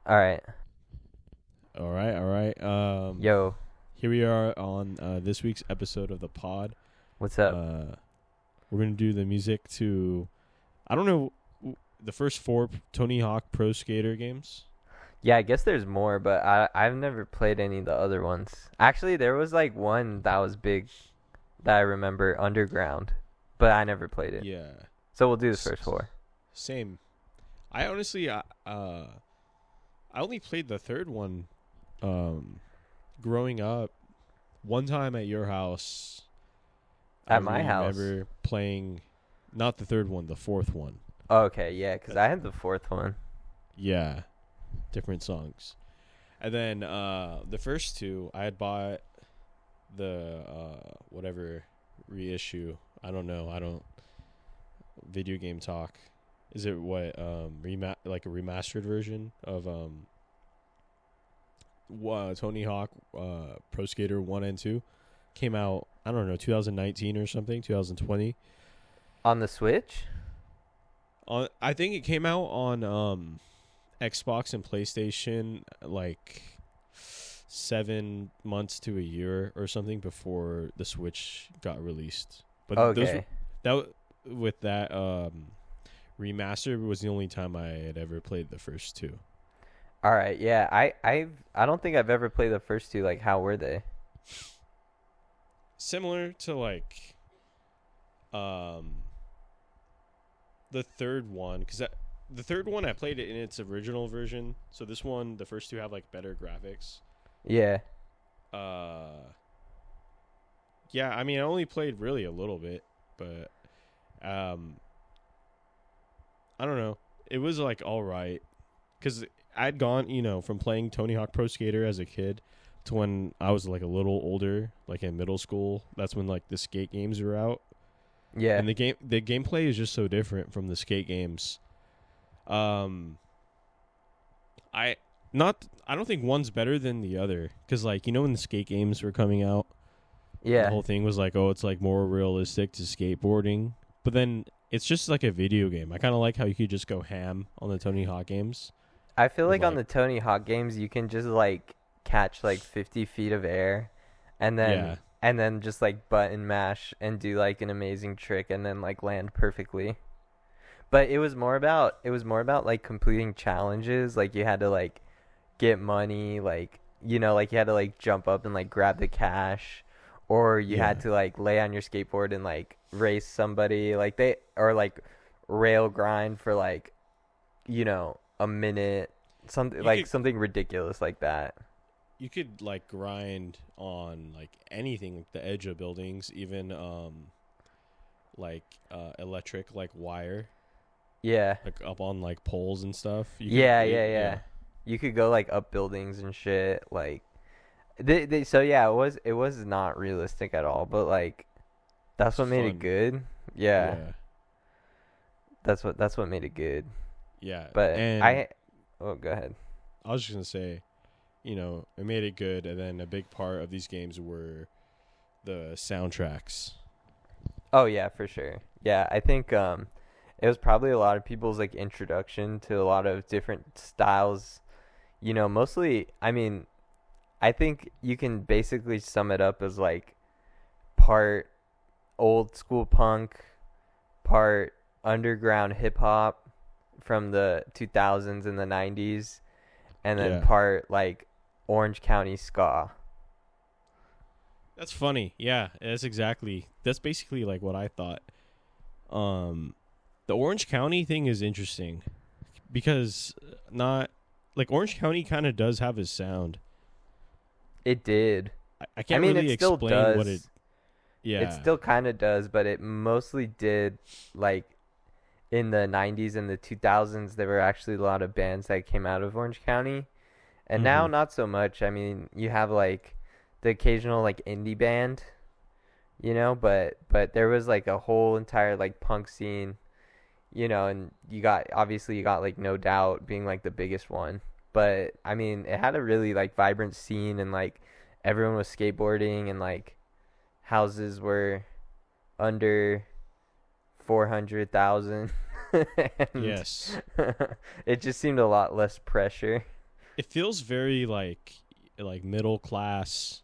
All right. All right, all right. Yo, Here we are on this week's episode of the pod. what's up? We're gonna do the music to, I don't know, the first four Tony Hawk Pro Skater games. Yeah, I guess there's more, but I've never played any of the other ones. Actually, there was like one that was big that I remember, Underground, but I never played it. Yeah, So we'll do the first four. same. I honestly, I only played the third one, growing up. One time at your house. At my house? Remember playing, not the third one, the fourth one. Okay, yeah, because I had the fourth one. Yeah, different songs. And then the first two, I had bought the whatever reissue. I don't know. I don't video game talk. Is it what like a remastered version of Tony Hawk Pro Skater 1 and 2 came out, I don't know, 2019 or something, 2020. On the Switch? I think it came out on Xbox and PlayStation like 7 months to a year or something before the Switch got released. But Okay. with that remaster was the only time I had ever played the first two. All right, yeah. I don't think I've ever played the first two. Like, how were they? Similar to like the third one, because the third one I played it in its original version. So this one, the first two have like better graphics. Yeah. Yeah, I mean, I only played really a little bit, but I don't know. It was like all right, because I'd gone, from playing Tony Hawk Pro Skater as a kid to when I was like a little older, like in middle school. That's when like the skate games were out. Yeah. And the gameplay is just so different from the skate games. I don't think one's better than the other, because like, when the skate games were coming out, Yeah. the whole thing was like, oh, it's like more realistic to skateboarding, but then it's just like a video game. I kind of like how you could just go ham on the Tony Hawk games. I feel like With, on the Tony Hawk games, you can just like catch like 50 feet of air, and then Yeah. and then just like button mash and do like an amazing trick, and then like land perfectly. But it was more about like completing challenges. Like you had to like get money, like like you had to like jump up and like grab the cash, or you had Yeah. to like lay on your skateboard and like race somebody, like they or like rail grind for like a minute, something You like could something ridiculous like that. you could like grind on like anything, like the edge of buildings, even like electric, like wire, Yeah. like up on like poles and stuff. Yeah, yeah, yeah. You could go like up buildings and shit. Like so yeah, it was not realistic at all, but like that's It's what made it fun. good. Yeah. Yeah. That's what made it good. Yeah. But And oh, go ahead. I was just gonna say, it made it good, and then a big part of these games were the soundtracks. Oh yeah, for sure. Yeah, I think it was probably a lot of people's like introduction to a lot of different styles. Mostly, I mean, I think you can basically sum it up as like part old school punk, part underground hip hop from the 2000s and the 90s, and then Yeah. part like Orange County ska. That's funny. Yeah, that's basically like what I thought. The Orange County thing is interesting because not like Orange County kind of does have a sound. It did. I can't I mean, really it still explain does. what it. Yeah. It still kind of does, but it mostly did like in the 90s and the 2000s. There were actually a lot of bands that came out of Orange County, and now Mhm. not so much. I mean, you have like the occasional like indie band, but there was like a whole entire like punk scene, and you got like No Doubt being like the biggest one. But I mean, it had a really like vibrant scene, and like everyone was skateboarding, and like houses were under 400,000. And Yes. it just seemed a lot less pressure. it feels very like middle class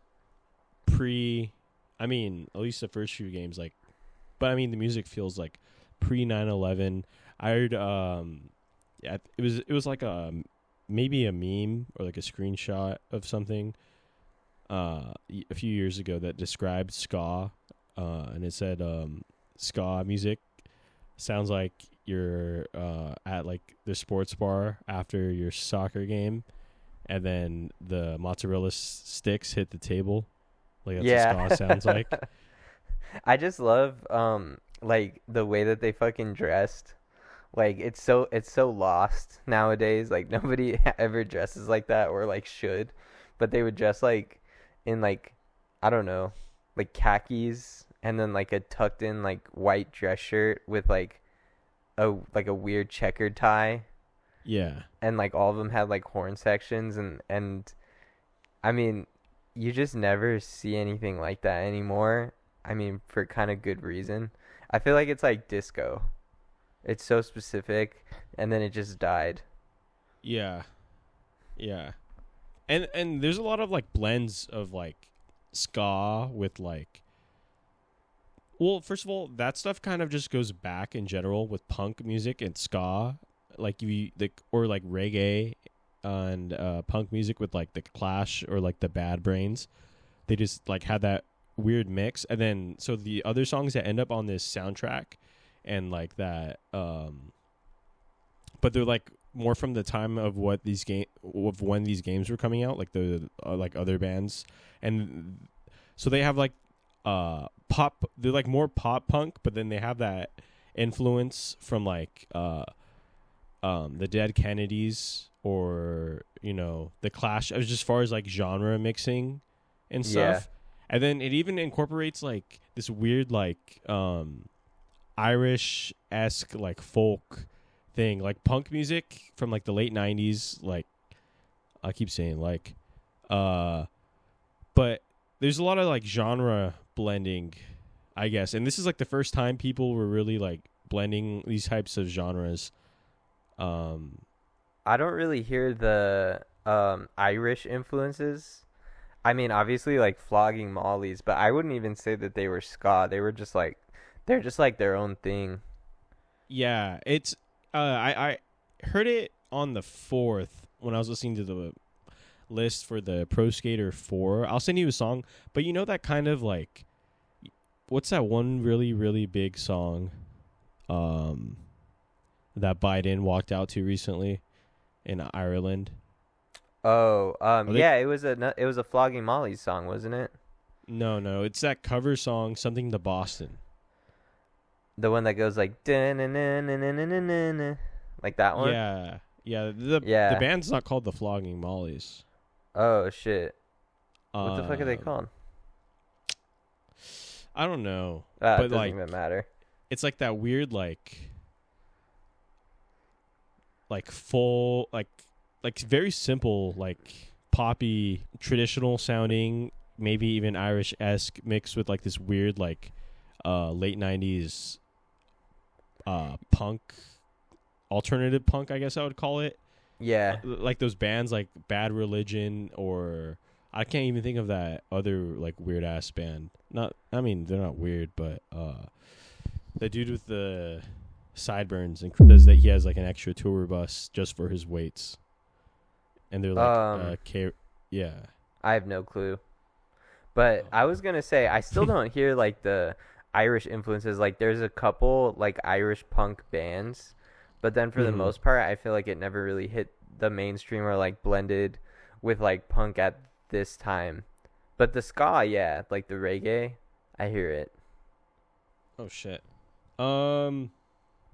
I mean, at least the first few games, like, but I mean, the music feels like pre 9/11. I heard, yeah, it was like maybe a meme or like a screenshot of something, a few years ago that described ska, and it said, ska music sounds like you're at like the sports bar after your soccer game, and then the mozzarella sticks hit the table. Like that's Yeah. what ska sounds like. I just love like the way that they fucking dressed. Like it's so lost nowadays. Like nobody ever dresses like that or like should, but they would dress like in like I don't know, like khakis and then like a tucked in like white dress shirt with like a weird checkered tie Yeah, and like all of them had like horn sections and I mean, you just never see anything like that anymore. I mean, for kind of good reason. I feel like it's like disco. It's so specific, and then it just died. yeah, yeah. And there's a lot of like blends of like ska with like. Well, first of all, that stuff kind of just goes back in general with punk music and ska, like you like or like reggae and punk music with like the Clash or like the Bad Brains. They just like had that weird mix, and then so the other songs that end up on this soundtrack and like that, but they're like more from the time of what these game of when these games were coming out, like the like other bands, and so they have like pop. They're like more pop punk, but then they have that influence from like the Dead Kennedys or the Clash, as far as like genre mixing and Yeah. stuff. And then it even incorporates like this weird like Irish-esque like folk thing, like punk music from like the late 90s, like I keep saying like but there's a lot of like genre blending, I guess. And this is like the first time people were really like blending these types of genres. I don't really hear the Irish influences. I mean, obviously like flogging mollies, but I wouldn't even say that they were ska. They're just like their own thing. Yeah, it's I heard it on the 4th when I was listening to the list for the Pro Skater 4. I'll send you a song, but you know that kind of like what's that one really really big song that Biden walked out to recently in Ireland? Oh, Are they yeah, it was a flogging mollies song, wasn't it? No, it's that cover song, something to Boston. The one that goes like "dun-dun-dun-dun-dun-dun-dun-dun," like that one. Yeah. Yeah, the Yeah. band's not called the Flogging Mollies. Oh shit. What the fuck are they Um, called? I don't know, It but doesn't like even matter. it's like that weird like full like very simple like poppy traditional sounding, maybe even Irish-esque mixed with like this weird like late 90s punk, alternative punk, I guess I would call it. Yeah. Like those bands like Bad Religion, or I can't even think of that other like weird ass band. Not, I mean, they're not weird, but the dude with the sideburns and does that, he has like an extra tour bus just for his weights, and they're like yeah. I have no clue. But I was gonna say I still don't hear like the Irish influences. Like there's a couple like Irish punk bands, but then for the Mhm. most part, I feel like it never really hit the mainstream or like blended with like punk at this time. But the ska, yeah, like the reggae, I hear it. Oh shit.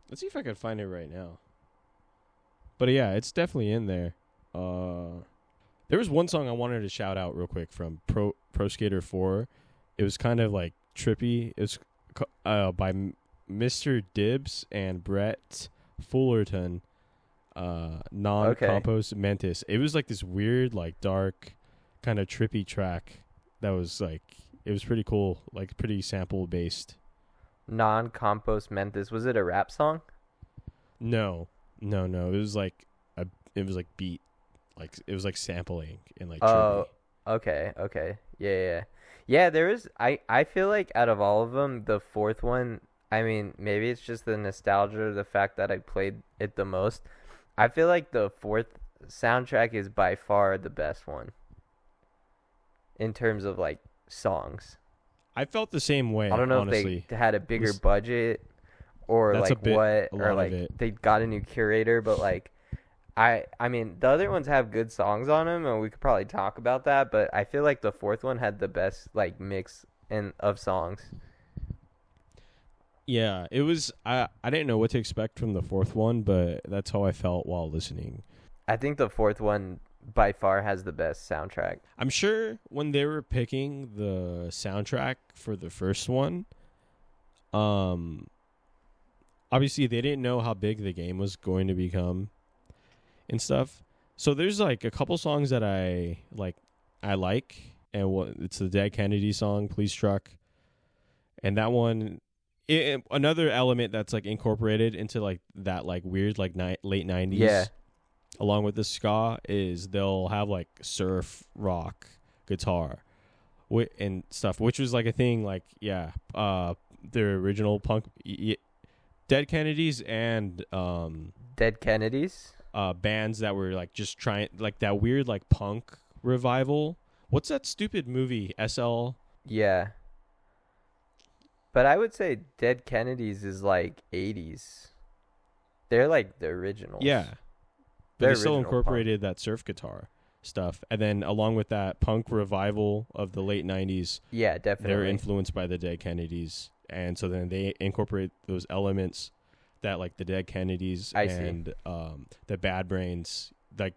Let's see if I can find it right now. But yeah, it's definitely in there. There was one song I wanted to shout out real quick from Pro Skater 4. It was kind of like trippy. It was by Mr. Dibbs and Brett Fullerton. Non Compos Mentis. It was like this weird, like dark, kind of trippy track that was like, it was pretty cool, like pretty sample based. Non-compost Memphis. Was it a rap song? No. It was like it was like beat. like it was like sampling and like trippy. Oh, okay, okay. Yeah, yeah. Yeah, yeah, there is I feel like out of all of them, the fourth one, I mean, maybe it's just the nostalgia, the fact that I played it the most. I feel like the fourth soundtrack is by far the best one in terms of like songs. I felt the same way. I don't know honestly. if they had a bigger Was- budget or That's a like bit- what, a or lot of like it. they got a new curator, but like I mean the other ones have good songs on them, and we could probably talk about that. But I feel like the fourth one had the best like mix in of songs. Yeah, it was. I didn't know what to expect from the fourth one, but that's how I felt while listening. I think the fourth one by far has the best soundtrack. I'm sure when they were picking the soundtrack for the first one, um, obviously they didn't know how big the game was going to become and stuff. So there's like a couple songs that I like, and it's the Dead Kennedy song, "Police Truck," and that one. Another element that's like incorporated into like that like weird like late 90s, Yeah. along with the ska, is they'll have like surf rock guitar and stuff, which was like a thing like their original punk Dead Kennedys and Dead Kennedys. bands that were like just trying like that weird like punk revival. What's that stupid movie SL? Yeah. But I would say Dead Kennedys is like 80s. They're like the originals. Yeah, but They're they still original incorporated that surf guitar stuff, and then along with that punk revival of the late 90s, Yeah, they're definitely. influenced by the Dead Kennedys, and so then they incorporate those elements that like the Dead Kennedys I see. and the Bad Brains, like,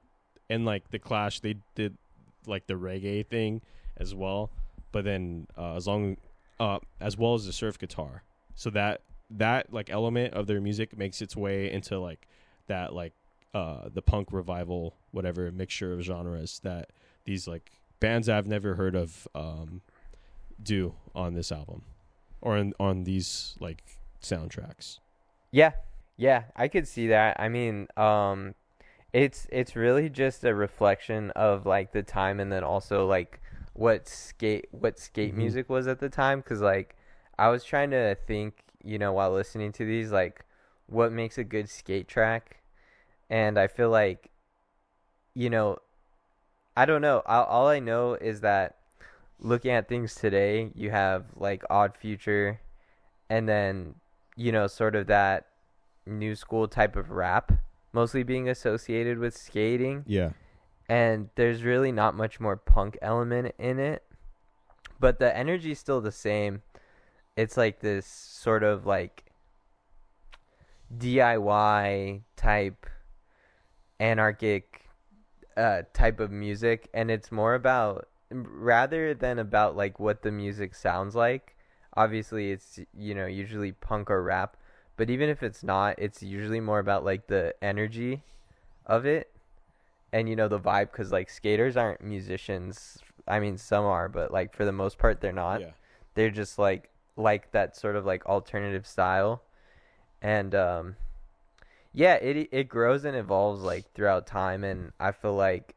and like the Clash, they did like the reggae thing as well, but then as well as the surf guitar, so that like element of their music makes its way into like that like the punk revival, whatever mixture of genres that these like bands I've never heard of do on this album or on these like soundtracks. Yeah. Yeah, I could see that. I mean, it's really just a reflection of like the time, and then also like what skate Mhm. music was at the time, cuz like I was trying to think, while listening to these, like what makes a good skate track, and I feel like, you know, I don't know. All I know is that looking at things today, you have like Odd Future, and then sort of that new school type of rap mostly being associated with skating, Yeah. and there's really not much more punk element in it, but the energy's still the same. It's like this sort of like DIY type anarchic type of music, and it's more about, rather than about like what the music sounds like, obviously it's usually punk or rap, but even if it's not, it's usually more about like the energy of it, and the vibe, because like skaters aren't musicians. I mean, some are, but like for the most part they're not. Yeah. They're just like that sort of like alternative style, and yeah, it grows and evolves like throughout time, and I feel like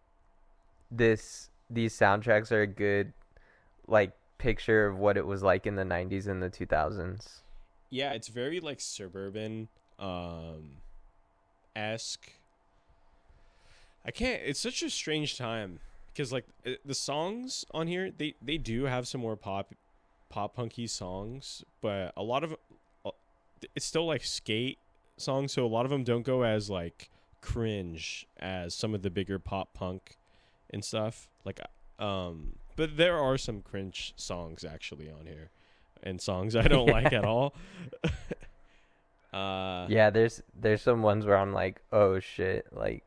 these soundtracks are a good like picture of what it was like in the 90s and the 2000s. Yeah, it's very like suburban esque. I can't. It's such a strange time because like the songs on here, they do have some more pop punky songs, but a lot of it's still like skate songs, so a lot of them don't go as like cringe as some of the bigger pop punk and stuff. Like but there are some cringe songs actually on here, and songs I don't like at all. Yeah, there's some ones where I'm like, oh shit, like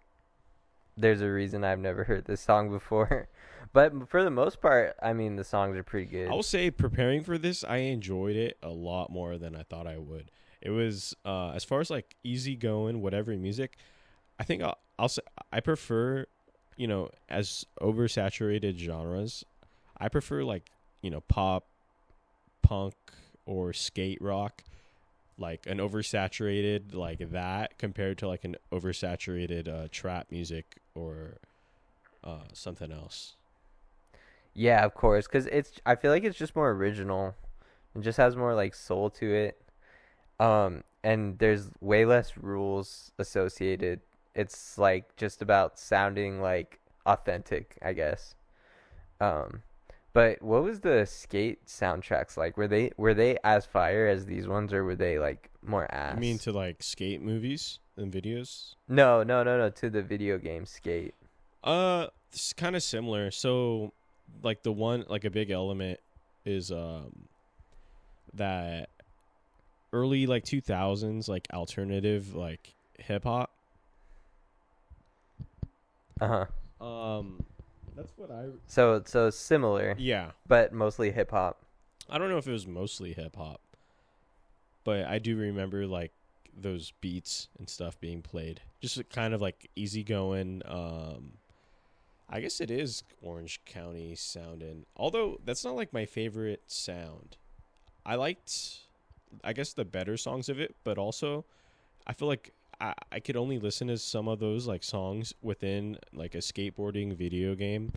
there's a reason I've never heard this song before. But for the most part, I mean, the songs are pretty good. I'll say preparing for this, I enjoyed it a lot more than I thought I would. It was as far as like easygoing, whatever music. I think I'll say I prefer, as oversaturated genres. I prefer like pop, punk, or skate rock, like an oversaturated like that compared to like an oversaturated trap music or something else. Yeah, of course, cuz I feel like it's just more original. It just has more like soul to it. And there's way less rules associated. It's like just about sounding like authentic, I guess. Um, but what was the skate soundtracks like? Were they as fire as these ones, or were they like more You mean ass? to like skate movies and videos? No, no, no, no. To the video game Skate. It's kind of similar. So, like the one, like a big element is that early like 2000s like alternative like hip hop. Uh huh. Um, that's what I. So similar, Yeah, but mostly hip hop. I don't know if it was mostly hip hop, but I do remember like those beats and stuff being played. Just kind of like easygoing. I guess it is Orange County sounding. Although that's not like my favorite sound. I liked, I guess, the better songs of it, but also I feel like I could only listen to some of those like songs within like a skateboarding video game,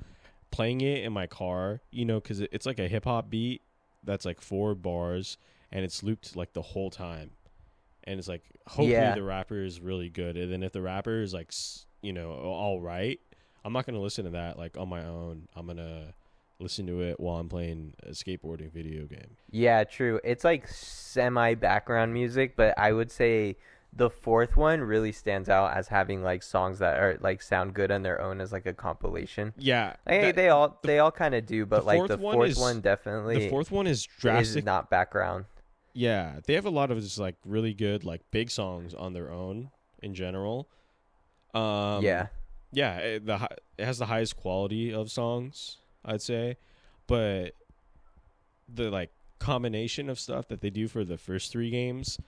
playing it in my car, because it's like a hip hop beat that's like 4 bars and it's looped like the whole time. And it's like, hopefully Yeah. the rapper is really good. And then if the rapper is like, all right, I'm not going to listen to that like on my own. I'm going to listen to it while I'm playing a skateboarding video game. Yeah, true. It's like semi background music, but I would say the fourth one really stands out as having like songs that are like sound good on their own as like a compilation. Yeah. Hey, they all kind of do, but like the fourth one definitely The fourth one is is drastic. not background. Yeah, they have a lot of just like really good like big songs on their own in general. Yeah. Yeah, it has the highest quality of songs, I'd say, but the like combination of stuff that they do for the first 3 games,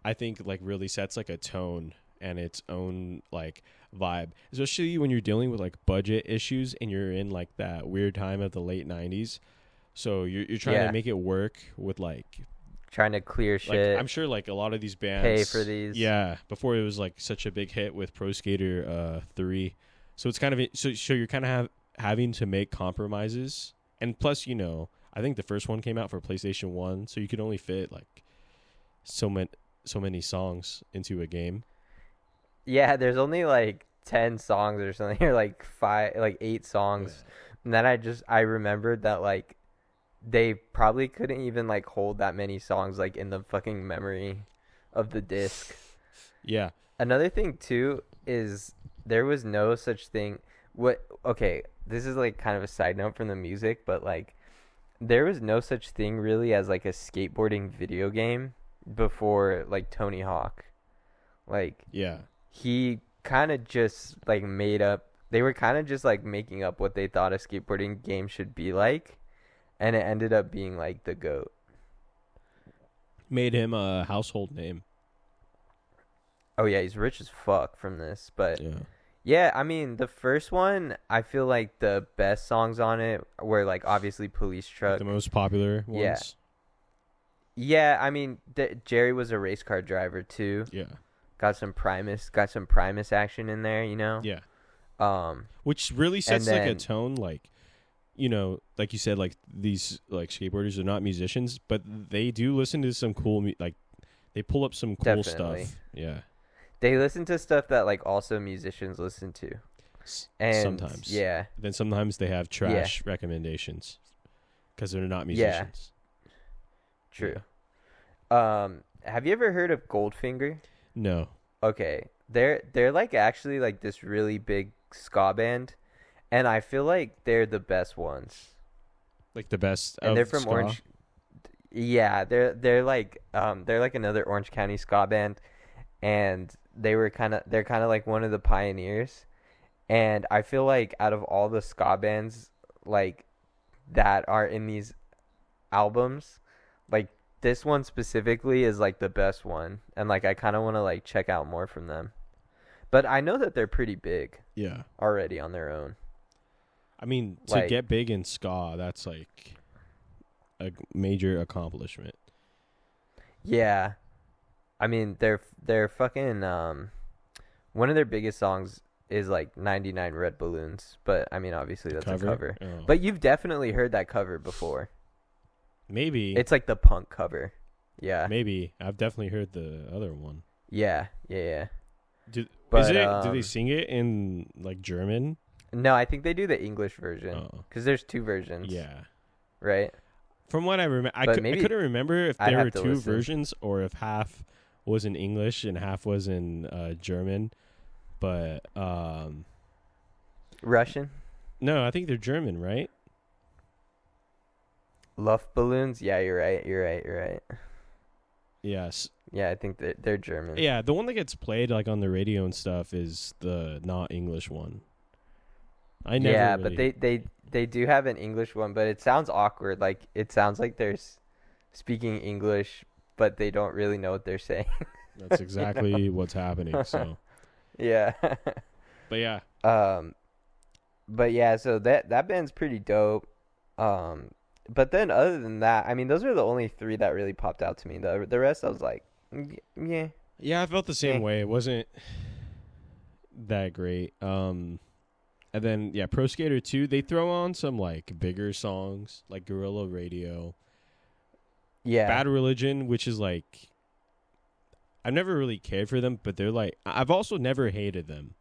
I think like really sets like a tone and its own like vibe, especially when you're dealing with like budget issues and you're in like that weird time of the late 90s. So you're trying Yeah. to make it work with like Trying to clear shit. I'm sure like a lot of these bands Pay for these. Yeah, before it was like such a big hit with Pro Skater 3. So it's kind of so you're kind of having to make compromises. And plus, I think the first one came out for PlayStation 1, so you could only fit like so many songs into a game. Yeah, there's only like 10 songs or something, or like 8 songs. And then I remembered that like they probably couldn't even like hold that many songs like in the fucking memory of the disc. Yeah. Another thing too is there was no such thing. Okay, this is like kind of a side note from the music, but like there was no such thing really as like a skateboarding video game before like Tony Hawk. Like Yeah. he kind of just like they were kind of just like making up what they thought a skateboarding game should be like, and it ended up being like the GOAT. Made him a household name. Oh yeah, he's rich as fuck from this, but Yeah. yeah, I mean the first one, I feel like the best songs on it were like obviously Police Truck. The most popular ones. Yeah. Yeah, I mean Jerry was a race car driver too. Yeah. Got some Primus action in there, Yeah. Um, Which really sets like a then- tone, like, like you said, like these like skateboarders are not musicians, but they do listen to some cool like they pull up some cool Definitely. stuff. Yeah. they listen to stuff that like also musicians listen to. And Sometimes. yeah, Then sometimes they have trash recommendations because they're not Yeah. musicians. true. Have you ever heard of Goldfinger? No. Okay, they're like actually like this really big ska band, and I feel like they're the best ones. Like the best And of they're from ska? Orange. Yeah, they're like another Orange County ska band, and they're kind of like one of the pioneers. And I feel like out of all the ska bands like that are in these albums, like this one specifically is like the best one, and like I kind of want to like check out more from them. But I know that they're pretty big Yeah. already on their own. I mean, to Like- get big in ska, that's like a major accomplishment. Yeah, I mean they're fucking one of their biggest songs is like 99 Red Balloons, but I mean obviously that's a cover. Oh. But you've definitely heard that cover before. Maybe. It's like the punk cover. Yeah. Maybe. I've definitely heard the other one. Yeah. Do But, do they sing it in like German? No, I think they do the English version Oh. because there's two versions. Yeah. Right. From what I remember, I But maybe couldn't remember if I'd there have were to two listen. versions or if half was in English and half was in German. But Russian. no, I think they're German, right? Luftballons. Yeah, you're right. Yes. Yeah, I think they're German. Yeah, the one that gets played like on the radio and stuff is the not English one. I never. Yeah, really... but they do have an English one, but it sounds awkward. Like it sounds like they're speaking English, but they don't really know what they're saying. That's exactly what's happening. So. Yeah. But yeah. But yeah, so that band's pretty dope. But then other than that, I mean, those are the only three that really popped out to me. The rest, I was like, yeah. Yeah, I felt the same way. It wasn't that great. And then yeah, Pro Skater 2, they throw on some like bigger songs like Guerrilla Radio. Yeah. Bad Religion, which is like I've never really cared for them, but they're like I've also never hated them.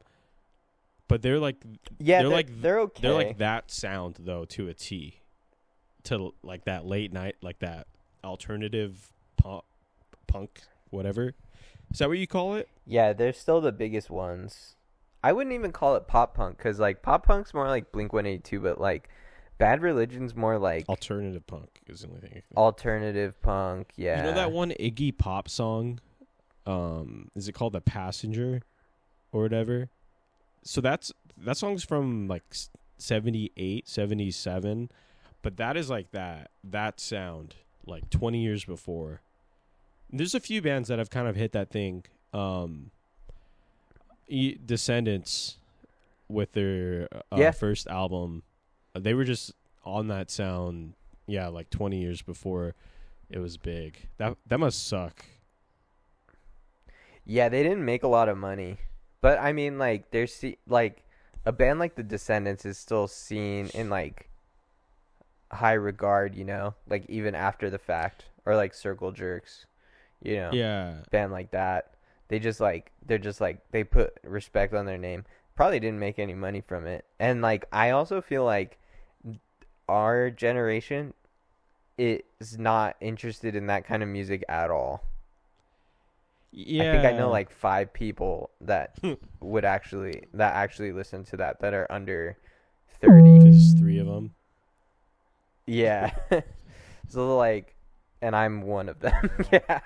But they're like yeah, they're okay. They're like that sound though to a T. To like that late night, like that alternative punk, whatever. Is that what you call it? Yeah, they're still the biggest ones. I wouldn't even call it pop punk because like pop punk's more like Blink-182, but like Bad Religion's more like Alternative punk is the only thing. Alternative punk. Yeah. You know that one Iggy Pop song? Is it called The Passenger or whatever? So that song's from like 78, 77. But that is like that sound like 20 years before. There's a few bands that have kind of hit that thing. Descendants with their first album, they were just on that sound. Yeah, like 20 years before it was big. That must suck. Yeah, they didn't make a lot of money, but I mean, like there's like a band like the Descendants is still seen in like high regard, you know, like even after the fact, or like Circle Jerks, you know. Yeah. Band like that, they're just like they put respect on their name. Probably didn't make any money from it. And like I also feel like our generation is not interested in that kind of music at all. Yeah. I think I know like 5 people that would actually listen to that are under 30. There's 3 of them. Yeah. So like, and I'm one of them. Yeah.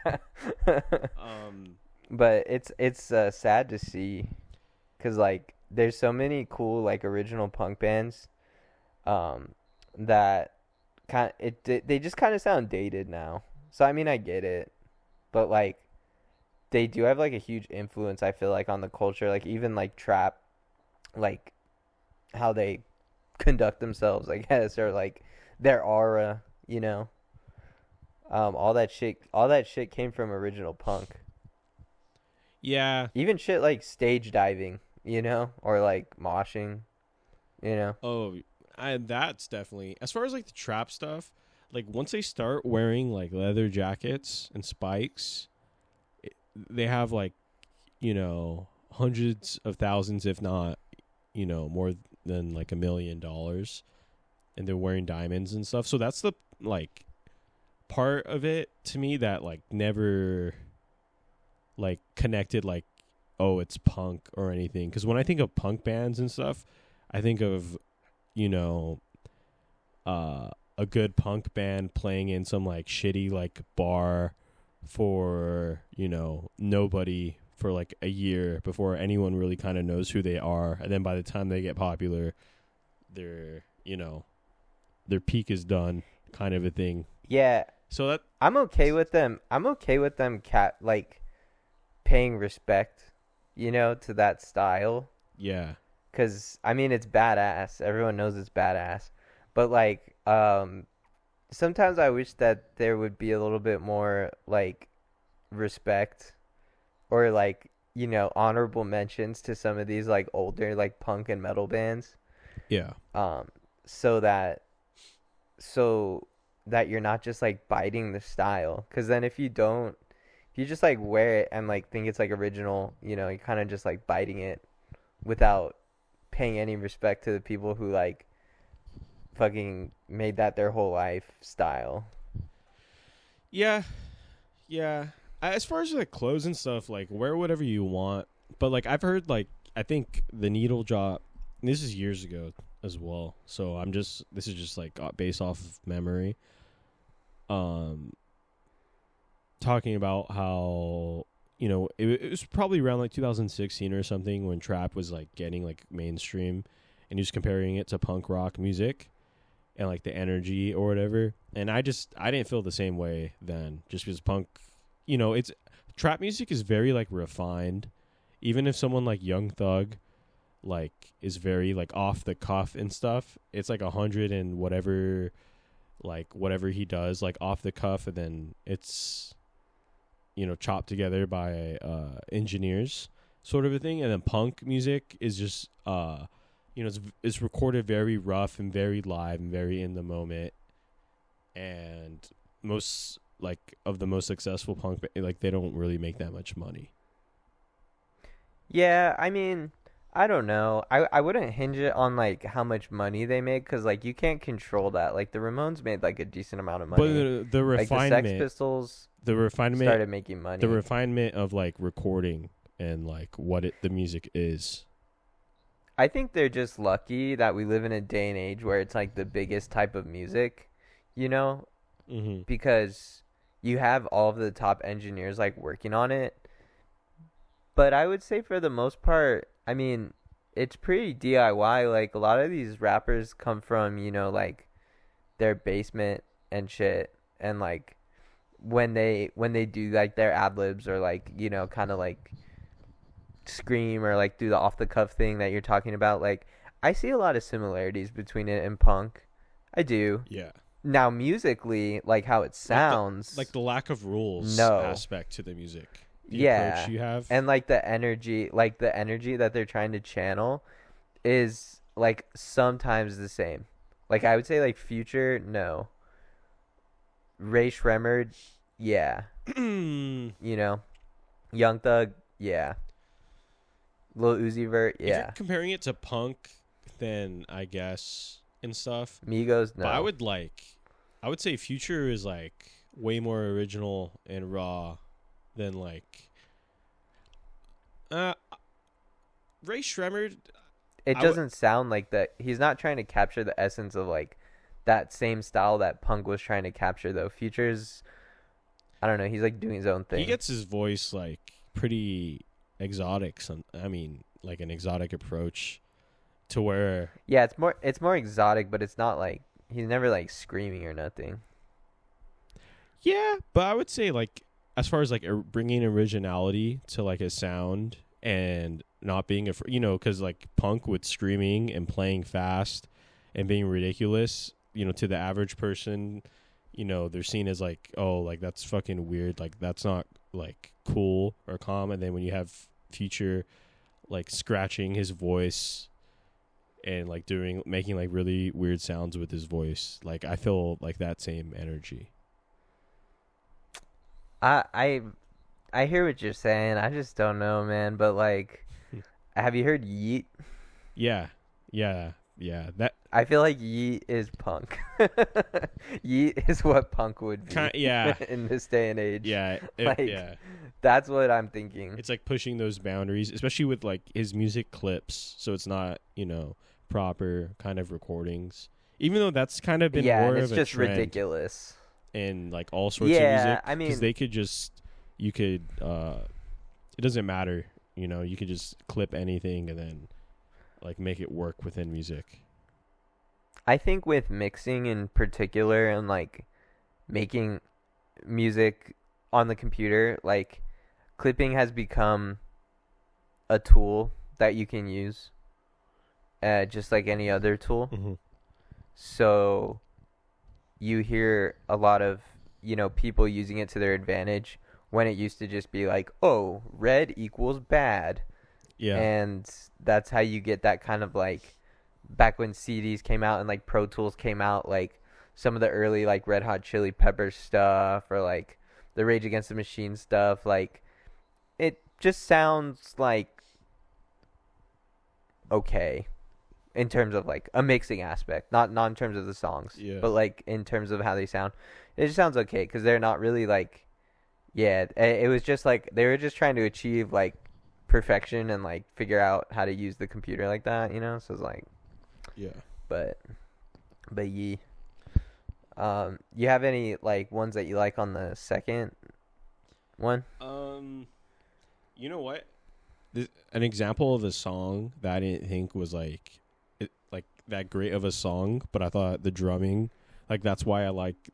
But it's sad to see, cause like there's so many cool like original punk bands, that they just kind of sound dated now. So I mean I get it, but like they do have like a huge influence, I feel like, on the culture. Like even like trap, like how they conduct themselves, I guess, or like their aura, you know. All that shit came from original punk. Yeah. Even shit like stage diving, you know, or like moshing, you know. Oh, that's definitely, as far as like the trap stuff, like once they start wearing like leather jackets and spikes, they have like, you know, hundreds of thousands, if not, you know, more than like $1 million, and they're wearing diamonds and stuff. So that's the like part of it to me that like never like connected like, oh, it's punk or anything. Because when I think of punk bands and stuff, I think of, you know, a good punk band playing in some like shitty like bar for, you know, nobody for like a year before anyone really kind of knows who they are, and then by the time they get popular, they're, you know, their peak is done, kind of a thing. Yeah. So that I'm okay with them. Like paying respect, you know, to that style. Yeah. Cause I mean it's badass. Everyone knows it's badass. But like sometimes I wish that there would be a little bit more like respect, or like honorable mentions to some of these like older like punk and metal bands, Yeah. um, so that so that you're not just like biting the style. Because then if you just like wear it and like think it's like original, you're kind of just like biting it without paying any respect to the people who like fucking made that their whole lifestyle. Yeah. Yeah. As far as like clothes and stuff, like wear whatever you want. But like I've heard like I think the needle drop. This is years ago as well. So this is just like based off of memory. Talking about how it was probably around like 2016 or something when trap was like getting like mainstream, and he was comparing it to punk rock music and like the energy or whatever. And I didn't feel the same way then, just because punk, it's trap music is very like refined. Even if someone like Young Thug like is very like off the cuff and stuff, it's like 100 and whatever, like whatever he does like off the cuff, and then it's chopped together by engineers sort of a thing. And then punk music is just it's recorded very rough and very live and very in the moment. And most like of the most successful punk, like they don't really make that much money. Yeah, I mean, I don't know. I wouldn't hinge it on like how much money they make, because like you can't control that. Like the Ramones made like a decent amount of money. But the like the refinement, Sex Pistols the refinement started making money. the refinement of like recording and like what the music is. I think they're just lucky that we live in a day and age where it's like the biggest type of music, Mm-hmm. because you have all of the top engineers like working on it. But I would say for the most part, I mean, it's pretty DIY. Like a lot of these rappers come from, like their basement and shit, and like when they do like their ad libs or like, kind of like scream or like do the off the cuff thing that you're talking about, like I see a lot of similarities between it and punk. I do. Yeah. Now musically, like how it sounds, Like the lack of rules No. aspect to the music. The Yeah. approach you have. and like the energy that they're trying to channel is like sometimes the same. Like I would say like Future, no. Ray Shremmerd, yeah. Young Thug, yeah. Lil Uzi Vert, If you're yeah. comparing it to punk, then I guess and stuff. Migos, no. But I would say Future is like way more original and raw than like Ray Shremmerd. It doesn't sound like that. He's not trying to capture the essence of like that same style that punk was trying to capture though. Future's, I don't know, he's like doing his own thing. He gets his voice like pretty exotic. Like an exotic approach to where Yeah, it's more exotic, but it's not like he's never like screaming or nothing. yeah. But I would say like as far as like bringing originality to like a sound and not being because like punk with screaming and playing fast and being ridiculous, to the average person, they're seen as like, oh, like that's fucking weird, like that's not like cool or calm. And then when you have Future like scratching his voice and like making like really weird sounds with his voice, like I feel like that same energy. I hear what you're saying. I just don't know, man. But like, have you heard Yeet? Yeah. That I feel like Yeet is punk. Yeet is what punk would be. Yeah. In this day and age. Yeah. Like, that's what I'm thinking. It's like pushing those boundaries, especially with like his music clips. So it's not, proper kind of recordings. Even though that's kind of been more it's of a just trend ridiculous. in like all sorts of music. I mean, because they could it doesn't matter. You could just clip anything and then like make it work within music. I think with mixing in particular and like making music on the computer, like clipping has become a tool that you can use, just like any other tool. Mm-hmm. So you hear a lot of people using it to their advantage when it used to just be like, oh, red equals bad. Yeah. And that's how you get that kind of like, back when CDs came out and like Pro Tools came out, like some of the early like Red Hot Chili Peppers stuff or like the Rage Against the Machine stuff, like it just sounds like okay in terms of like a mixing aspect, not in terms of the songs, Yeah. but like in terms of how they sound. It just sounds okay because they're not really like, yeah, it was just like they were just trying to achieve like perfection and like figure out how to use the computer like that, you know? So it's like, Yeah. but ye. You have any like ones that you like on the second one? You know what? An example of a song that I didn't think was like that great of a song, but I thought the drumming, like that's why I like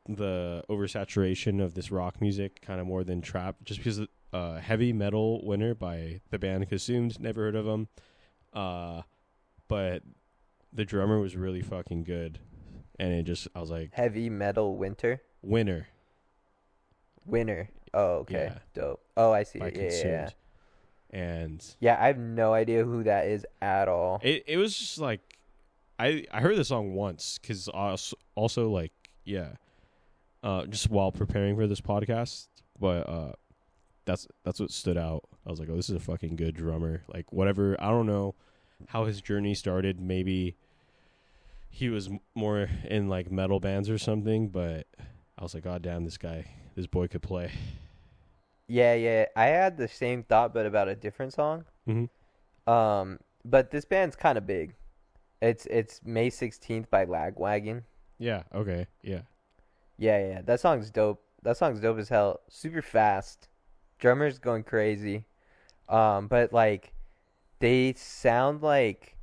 the oversaturation of this rock music kind of more than trap, just because Heavy Metal Winter by the band Consumed, never heard of them, but the drummer was really fucking good, and I was like, Heavy Metal Winter. Winner. Oh, okay. Yeah. Dope. Oh, I see. By Yeah, Consumed. And yeah, I have no idea who that is at all. it was just like I heard the song once because also like just while preparing for this podcast, but that's what stood out. I was like, oh, this is a fucking good drummer. Like whatever, I don't know how his journey started. Maybe he was more in like metal bands or something, but I was like, god damn, this boy could play. Yeah. I had the same thought, but about a different song. Mm-hmm. But this band's kind of big. It's May 16th by Lagwagon. Yeah. Okay. Yeah. Yeah. That song's dope. That song's dope as hell. Super fast. Drummer's going crazy. But like, they sound like,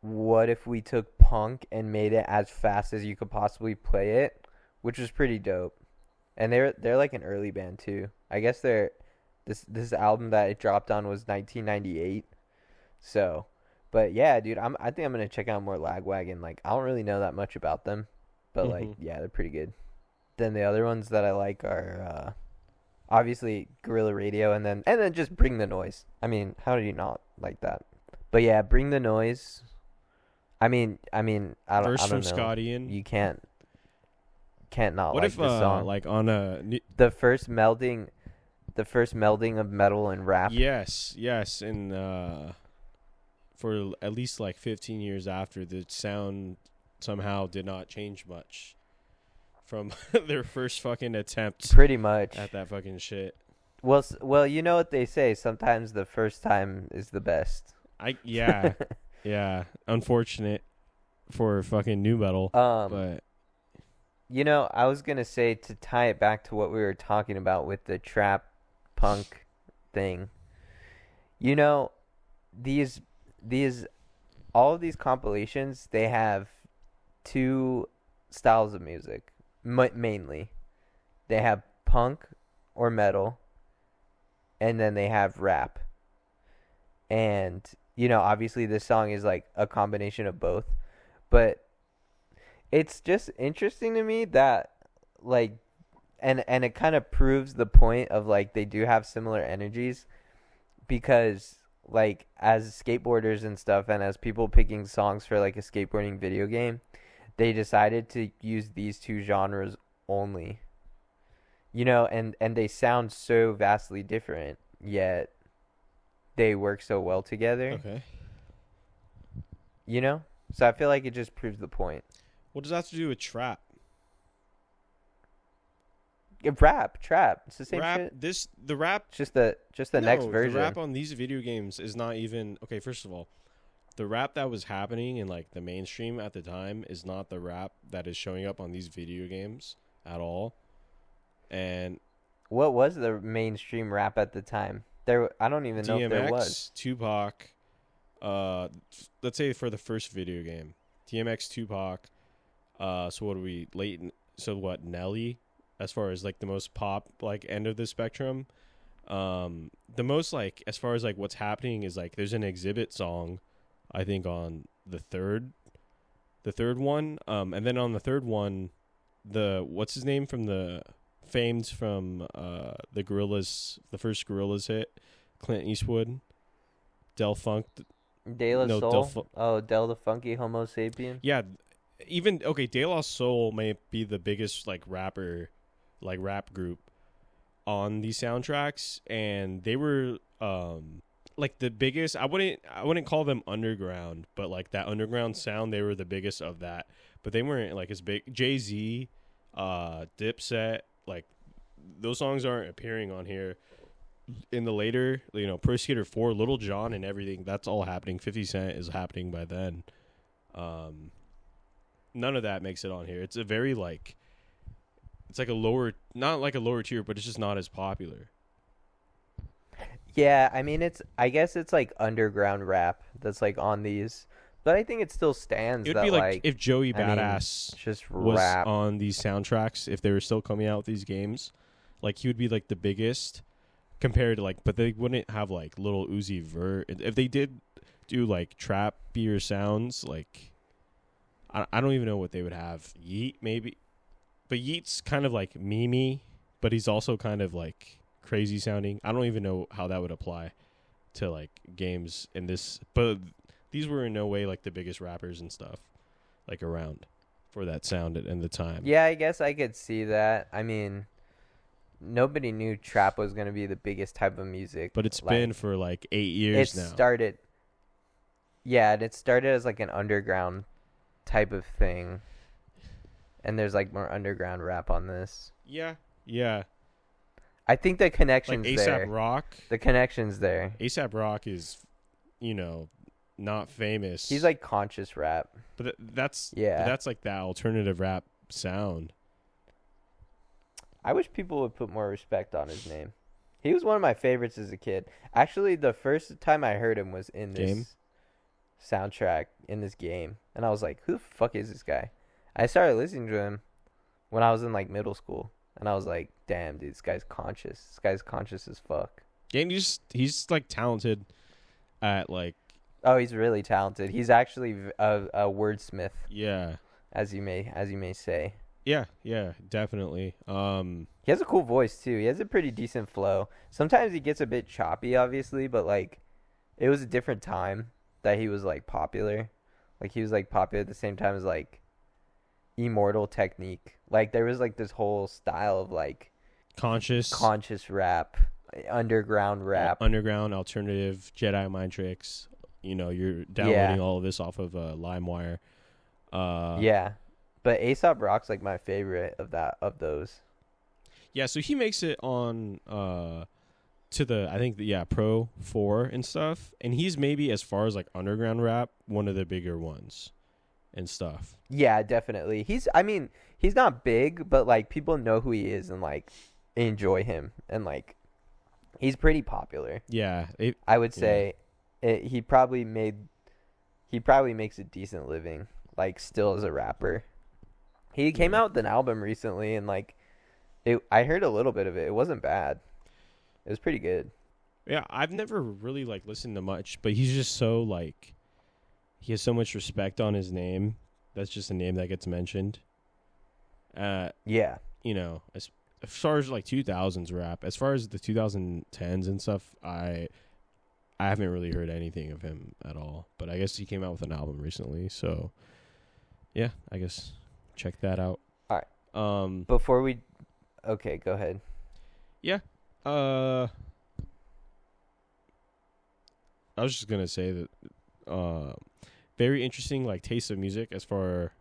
what if we took punk and made it as fast as you could possibly play it, which was pretty dope. And they're like an early band too. I guess this album that it dropped on was 1998. So, but yeah, dude, I think I'm gonna check out more Lagwagon. Like, I don't really know that much about them, but like, yeah, they're pretty good. Then the other ones that I like are obviously Guerrilla Radio, and then just Bring the Noise. I mean, how do you not like that? But yeah, Bring the Noise. I mean, I don't Verse I don't from know. Scott Ian. You can't not What like if this song. like on a the first melding of metal and rap. yes, and for at least like 15 years after, the sound somehow did not change much from their first fucking attempt Pretty much. at that fucking shit. Well, you know what they say, sometimes the first time is the best. Yeah, unfortunate for fucking new metal, but you know, I was going to say, to tie it back to what we were talking about with the trap punk thing. You know, all of these compilations, they have two styles of music, mainly. They have punk or metal, and then they have rap. And, you know, obviously this song is like a combination of both, but it's just interesting to me that like, and it kind of proves the point of like they do have similar energies, because like as skateboarders and stuff, and as people picking songs for like a skateboarding video game, they decided to use these two genres only, you know, and they sound so vastly different, yet they work so well together. okay. You know, so I feel like it just proves the point. What does that have to do with trap? Trap. It's the same Rap. shit. The rap. Just the next No, version. The rap on these video games is not even okay. First of all, the rap that was happening in like the mainstream at the time is not the rap that is showing up on these video games at all. And What was the mainstream rap at the time? I don't even know if there was. DMX, Tupac. Let's say for the first video game, DMX, Tupac. So what are we So what, Nelly? As far as like the most pop like end of the spectrum, the most like as far as like what's happening is like there's an Exhibit song, I think on the third one, and then on the third one, what's his name from the famed from the Gorillaz, the first Gorillaz hit, Clint Eastwood, Del Funk. De La No, Soul. Del the Funky Homo Sapien. Yeah, even okay. De La Soul may be the biggest like rap group on these soundtracks, and they were like the biggest. I wouldn't call them underground, but like that underground sound, they were the biggest of that. But they weren't like as big. Jay-Z, Dipset, like those songs aren't appearing on here. In the later, Pro Skater 4, Little John and everything, that's all happening. 50 Cent is happening by then. None of that makes it on here. It's a very like, it's like a lower, not like a lower tier, but it's just not as popular. Yeah, I mean I guess it's like underground rap that's like on these, but I think it still stands. It would be like if Joey Badass just was rap on these soundtracks, if they were still coming out with these games, like he would be like the biggest. Compared to like, but they wouldn't have like Little Uzi Vert. If they did do like trappier sounds, like I don't even know what they would have. Yeet maybe, but Yeet's kind of like memey, but he's also kind of like crazy sounding. I don't even know how that would apply to like games in this. But these were in no way like the biggest rappers and stuff like around for that sound at the time. Yeah, I guess I could see that. I mean, nobody knew trap was going to be the biggest type of music. But it's been for like 8 years now. It started as like an underground type of thing. And there's like more underground rap on this. Yeah. I think the connection's like there. A$AP Rock. The connection's there. A$AP Rock is, not famous. He's like conscious rap. But that's like that alternative rap sound. I wish people would put more respect on his name. He was one of my favorites as a kid. Actually, the first time I heard him was in this soundtrack, in this game. And I was like, who the fuck is this guy? I started listening to him when I was in like middle school. And I was like, damn, dude, this guy's conscious. This guy's conscious as fuck. Yeah, and he's like talented at like... Oh, he's really talented. He's actually a wordsmith. Yeah. As you may say. Yeah, definitely. He has a cool voice too. He has a pretty decent flow. Sometimes he gets a bit choppy, obviously, but like, it was a different time that he was like popular. Like he was like popular at the same time as like Immortal Technique. Like there was like this whole style of like conscious rap, underground rap, underground alternative Jedi mind tricks. You're downloading all of this off of LimeWire. Yeah. But A$AP Rock's like my favorite of those. Yeah, so he makes it on to the I think Pro 4 and stuff, and he's maybe as far as like underground rap one of the bigger ones and stuff. Yeah, definitely. He's not big, but like people know who he is and like enjoy him, and like he's pretty popular. Yeah, I would say he probably makes a decent living like still as a rapper. He came out with an album recently, and like, I heard a little bit of it. It wasn't bad. It was pretty good. Yeah, I've never really like listened to much, but he's just so like, he has so much respect on his name. That's just a name that gets mentioned. Yeah. As far as like 2000s rap, as far as the 2010s and stuff, I haven't really heard anything of him at all. But I guess he came out with an album recently, so yeah, I guess. Check that out. All right. Before we... Okay, go ahead. Yeah. I was just going to say that very interesting like taste of music as far...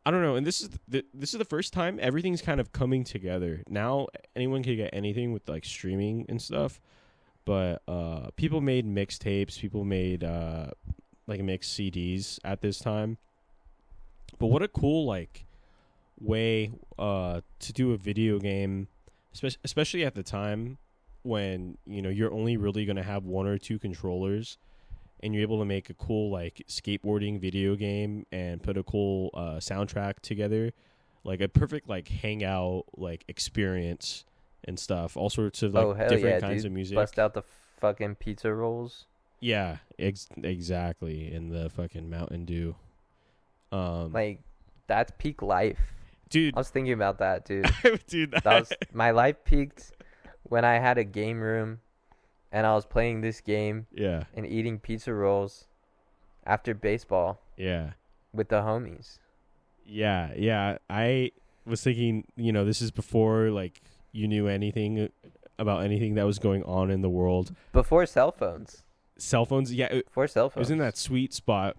I don't know, and this is the first time everything's kind of coming together. Now anyone can get anything with like streaming and stuff, but people made mixtapes, people made like mixed CDs at this time. But what a cool like way to do a video game, especially at the time when you're only really gonna have one or two controllers, and you're able to make a cool like skateboarding video game and put a cool soundtrack together, like a perfect like hangout like experience and stuff. All sorts of like different kinds of music. Bust out the fucking pizza rolls. Yeah, exactly. In the fucking Mountain Dew. Like that's peak life. dude. I was thinking about that, dude. Dude, That was my life peaked when I had a game room and I was playing this game yeah, and eating pizza rolls after baseball yeah, with the homies. yeah. I was thinking, this is before like you knew anything about anything that was going on in the world. Before cell phones. Cell phones, yeah, Before cell it phones. was in that sweet spot.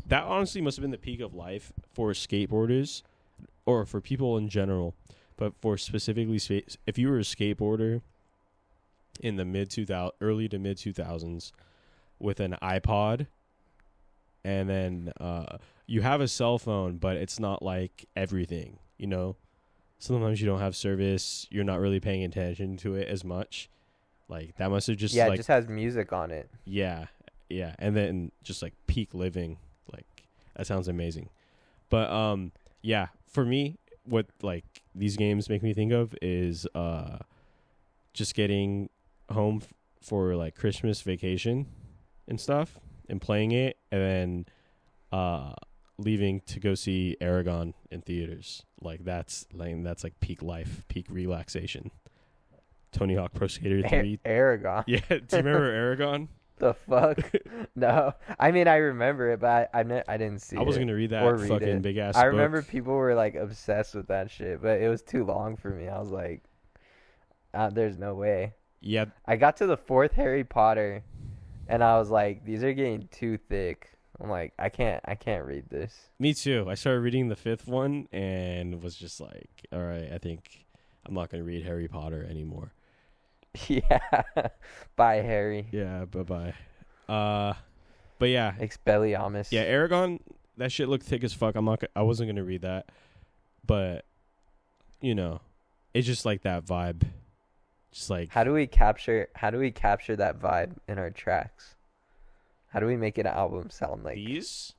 That honestly must have been the peak of life for skateboarders, or for people in general. But for specifically, if you were a skateboarder in the early to mid 2000s, with an iPod, and then you have a cell phone, but it's not like everything. Sometimes you don't have service. You're not really paying attention to it as much. Like that must have just it just has music on it. yeah, and then just like peak living, like that sounds amazing. But yeah, for me, what like these games make me think of is just getting home for like Christmas vacation and stuff, and playing it, and then leaving to go see Aragon in theaters. Like that's like peak life, peak relaxation. Tony Hawk Pro Skater 3. Aragon. Yeah, do you remember Aragon? The fuck? No. I mean, I remember it, but I didn't see it. I wasn't gonna read that or read fucking it. big ass. I book. remember people were like obsessed with that shit, but it was too long for me. I was like, there's no way. Yeah, I got to the 4th Harry Potter, and I was like, these are getting too thick. I'm like, I can't read this. me too. I started reading the 5th one and was just like, all right, I think I'm not gonna read Harry Potter anymore. Yeah. Bye, Harry. Yeah, bye. But yeah, Expelliarmus. yeah, Aragon. That shit looked thick as fuck. I wasn't gonna read that, but it's just like that vibe. Just like How do we capture that vibe in our tracks? How do we make an album sound like these.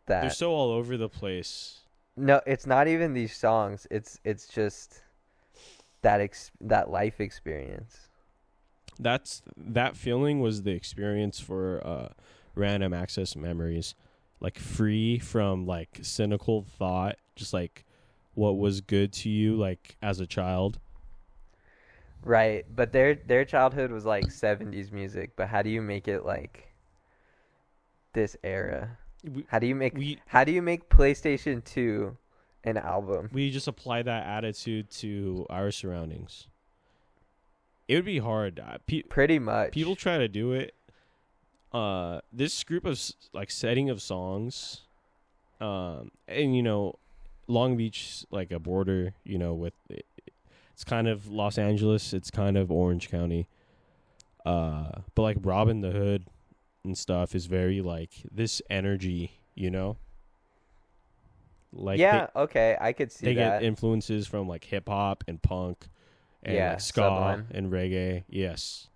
that? They're so all over the place. No, it's not even these songs. It's just that life experience. That feeling was the experience for Random Access Memories, like free from like cynical thought, just like what was good to you like as a child. Right, but their childhood was like 70s music, but how do you make it like this era? How do you make PlayStation 2 an album? We just apply that attitude to our surroundings. It would be hard. Pretty much. People try to do it. This group of like setting of songs, and Long Beach like a border, with it's kind of Los Angeles, it's kind of Orange County. But like Robin the Hood and stuff is very like this energy, Like yeah, okay, I could see they that. get influences from like hip hop and punk and like ska Sublime. and reggae. Yes.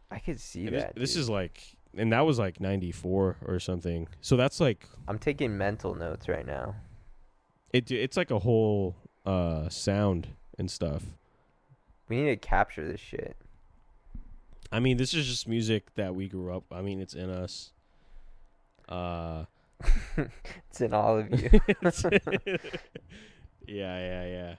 I could see And that. This dude. is like, and that was like 94 or something. So that's like I'm taking mental notes right now. it's like a whole sound and stuff. We need to capture this shit. I mean, this is just music that we grew up. I mean, it's in us. It's in all of you. Yeah.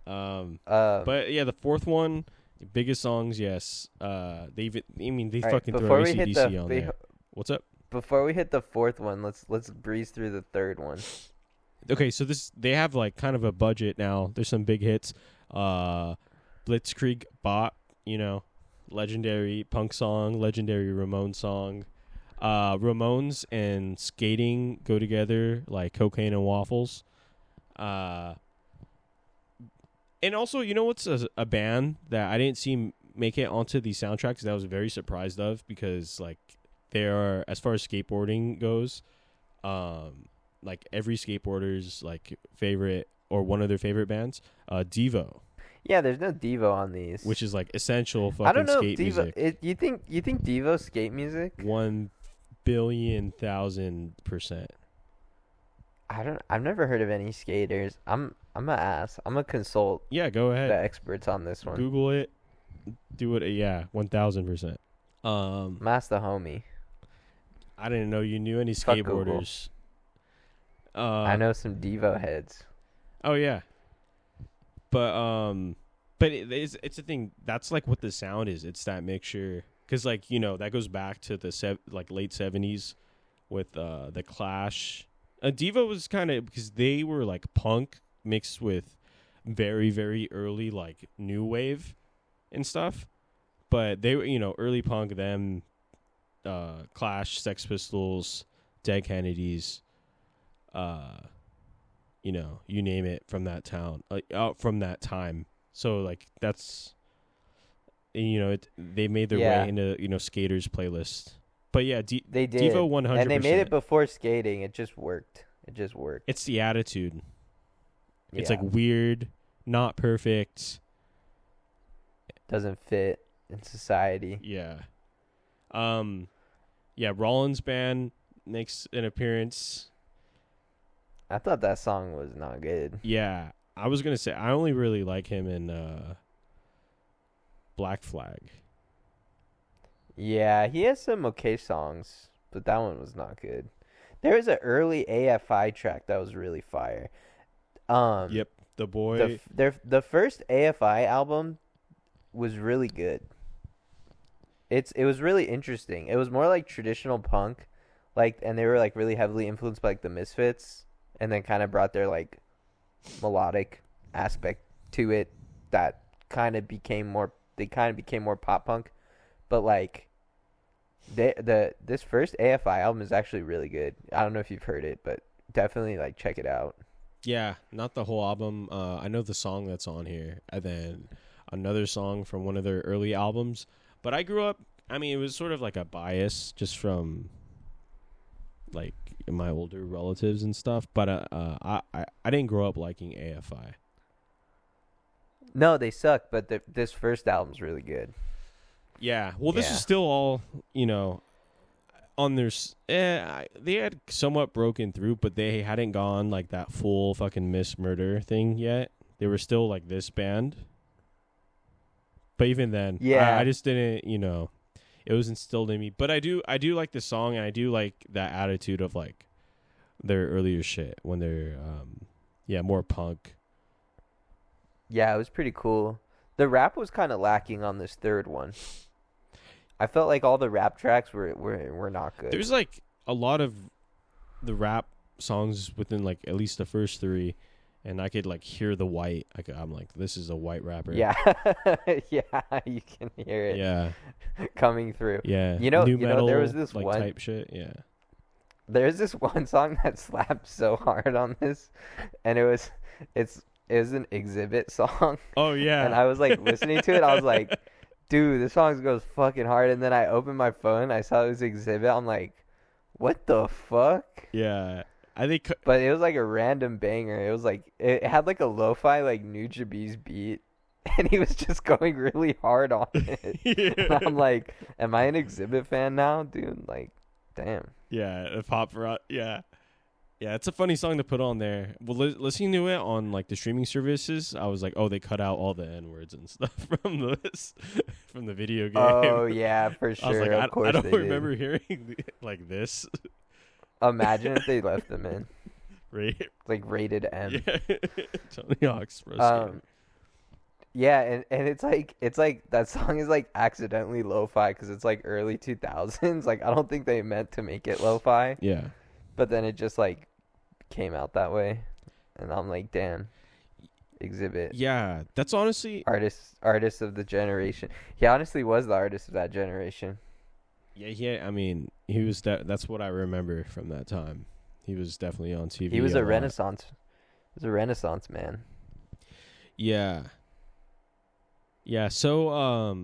But yeah, the 4th one, biggest songs, yes. They fucking throw AC/DC on there. What's up? Before we hit the 4th one, let's breeze through the 3rd one. Okay, so they have like kind of a budget now. There's some big hits. Blitzkrieg Bop, legendary punk song, legendary Ramones song. Ramones and skating go together like cocaine and waffles. And also, what's a band that I didn't see make it onto the soundtracks that I was very surprised of, because like they are, as far as skateboarding goes, like every skateboarder's like favorite or one of their favorite bands, Devo. Yeah, there's no Devo on these. Which is like essential fucking I don't know skate if Devo. music. You think Devo skate music? 1,000,000,000%. I've never heard of any skaters. I'm gonna ask. I'm gonna consult Yeah, go ahead. the experts on this one. Google it. Do it. Yeah, 1,000%. Master homie. I didn't know you knew any Fuck Google. skateboarders. I know some Devo heads. Oh yeah. But it's a thing. That's like what the sound is. It's that mixture. Because like, you know, that goes back to the like late 70s with the Clash. Devo was kind of, because they were like punk mixed with very, very early like new wave and stuff. But they were, you know, early punk, them, Clash, Sex Pistols, Dead Kennedys, you know, you name it, from that town, from that time. So like that's, you know, they made their way into, you know, skaters playlist. But yeah, they did. Devo 100%. And they made it before skating. It just worked. It's the attitude. It's like weird, not perfect. Doesn't fit in society. Yeah. Yeah, Rollins Band makes an appearance. I thought that song was not good. Yeah, I was going to say, I only really like him in Black Flag. Yeah, he has some okay songs, but that one was not good. There was an early AFI track that was really fire. Yep, the boy. The first AFI album was really good. It was really interesting. It was more like traditional punk, like, and they were like really heavily influenced by like the Misfits, and then kind of brought their like melodic aspect to it that kind of became more. They kind of became more pop punk, but like this first AFI album is actually really good. I don't know if you've heard it, but definitely like check it out. Yeah, not the whole album. I know the song that's on here, and then another song from one of their early albums. But I grew up, I mean, it was sort of like a bias just from like my older relatives and stuff. But I didn't grow up liking AFI. No, they suck, but this first album's really good. Yeah, well, this is still all, you know, on their. They had somewhat broken through, but they hadn't gone like that full fucking Miss Murder thing yet. They were still like this band. But even then, I just didn't, you know, it was instilled in me. But I do like the song, and I do like that attitude of like their earlier shit when they're, more punk. Yeah, it was pretty cool. The rap was kind of lacking on this third one. I felt like all the rap tracks were not good. There's like a lot of the rap songs within like at least the first three. And I could like hear the white. I'm like, this is a white rapper. Yeah, yeah, you can hear it. Yeah, coming through. Yeah, you know, there was this like one type shit. Yeah, there's this one song that slapped so hard on this, and it was an Exhibit song. Oh yeah, and I was like listening to it. I was like, dude, this song goes fucking hard. And then I opened my phone. I saw it was Exhibit. I'm like, what the fuck? Yeah. I think, but it was like a random banger. It was like it had like a lo-fi like Nujabes beat, and he was just going really hard on it. Yeah. And I'm like, am I an Exhibit fan now, dude? Like, damn. Yeah, a pop rock. Yeah, it's a funny song to put on there. Well, listening to it on like the streaming services, I was like, oh, they cut out all the N words and stuff from the video game. Oh yeah, for sure. I was like, of course I don't they remember hearing like this. Imagine if they left them in. Like rated M. Yeah. Tony Hawk's roast. Yeah, and it's like that song is like accidentally lo-fi because it's like early 2000s. Like I don't think they meant to make it lo-fi. Yeah. But then it just like came out that way, and I'm like, damn. Exhibit. Yeah, that's honestly artist of the generation. He honestly was the artist of that generation. Yeah. I mean, he was. That's what I remember from that time. He was definitely on TV. He was a renaissance. He was a renaissance man. Yeah. Yeah. So,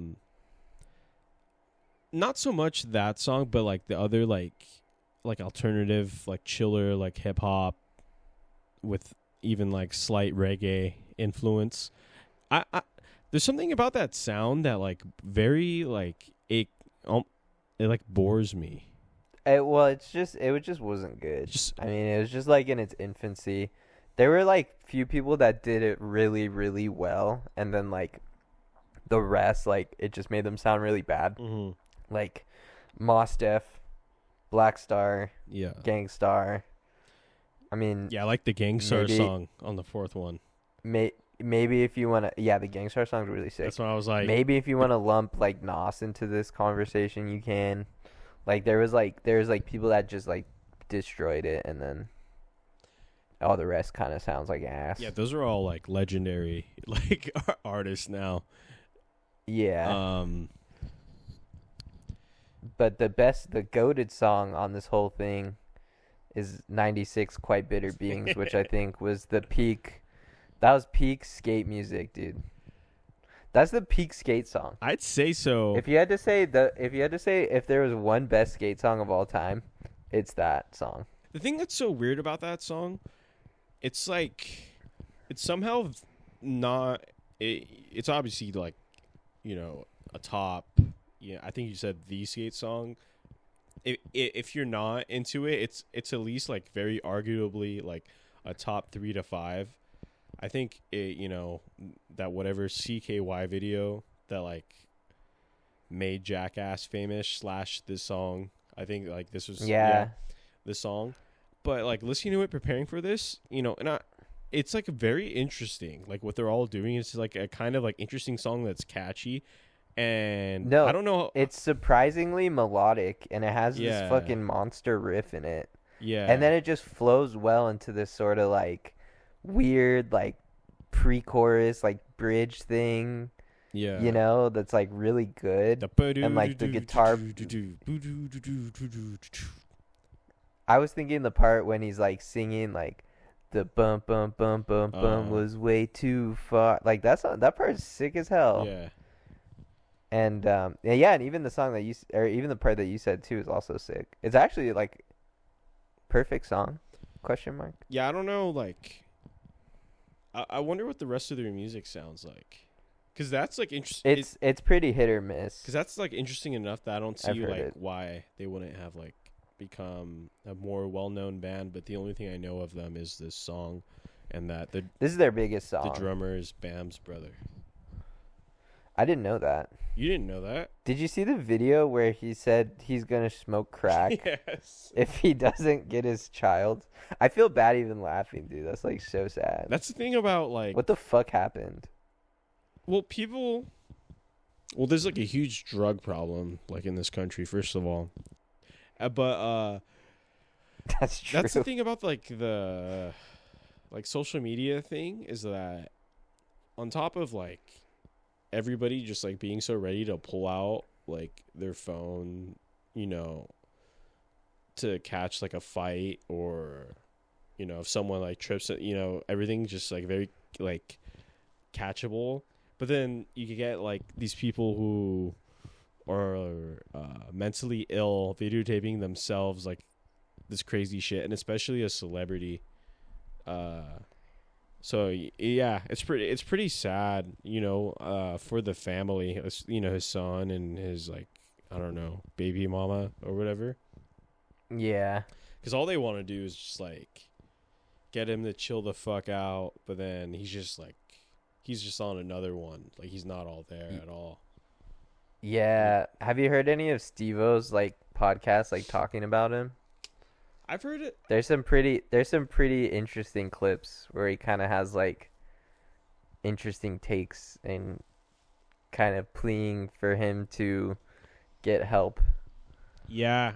not so much that song, but like the other like alternative, like chiller, like hip hop, with even like slight reggae influence. I there's something about that sound that like very like it like bores me. It just wasn't good. I mean, it was just like in its infancy. There were like few people that did it really, really well, and then like the rest, like it just made them sound really bad. Mm-hmm. Like Mos Def, Black Star, yeah, Gang Starr. I mean, Yeah, I like the Gangstar maybe song on the fourth one. maybe if you want to, yeah, the Gangstar song's really sick. That's when I was like, Maybe if you want to lump like Nas into this conversation, you can. Like there's like people that just like destroyed it, and then all the rest kind of sounds like ass. yeah, those are all like legendary like artists now. Yeah. But the goated song on this whole thing is 96 Quite Bitter Beings, which I think was the peak. That was peak skate music, dude. That's the peak skate song. I'd say so. If you had to say if there was one best skate song of all time, it's that song. The thing that's so weird about that song, it's like it's somehow not. It's obviously like, a top. Yeah, I think you said the skate song. If you're not into it, it's at least like very arguably like a top 3 to 5. I think that whatever CKY video that like made Jackass famous / this song. I think like this was this song. But like listening to it, preparing for this, it's like very interesting. Like what they're all doing is like a kind of like interesting song that's catchy. And no, I don't know. It's surprisingly melodic, and it has Yeah. this fucking monster riff in it. Yeah. And then it just flows well into this sort of like weird like pre-chorus like bridge thing. Yeah. That's like really good. And like the guitar. I was thinking the part when he's like singing like the bum bum bum bum bum was way too far. Like that part is sick as hell. Yeah. And and even the song that even the part that you said too is also sick. It's actually like perfect song? Question mark. Yeah, I don't know. Like, I wonder what the rest of their music sounds like, because that's like interesting. It's pretty hit or miss. Because that's like interesting enough that I don't see like it. why they wouldn't have like become a more well-known band. But the only thing I know of them is this song, and that this is their biggest song. The drummer is Bam's brother. I didn't know that. You didn't know that? Did you see the video where he said he's gonna smoke crack Yes. if he doesn't get his child? I feel bad even laughing, dude. That's like so sad. That's the thing about like what the fuck happened? Well, there's like a huge drug problem like in this country. First of all, but that's true. That's the thing about like the like social media thing is that on top of like everybody just like being so ready to pull out like their phone, to catch like a fight, or if someone like trips, everything's just like very like catchable. But then you could get like these people who are mentally ill videotaping themselves like this crazy shit, and especially a celebrity. So yeah, it's pretty sad, for the family, his son and his like, I don't know, baby mama or whatever. Yeah. Because all they want to do is just like get him to chill the fuck out, but then he's just on another one. Like he's not all there at all. Yeah. Have you heard any of Steve-O's like podcasts like talking about him? I've heard it. There's some pretty interesting clips where he kind of has like interesting takes and kind of pleading for him to get help. Yeah,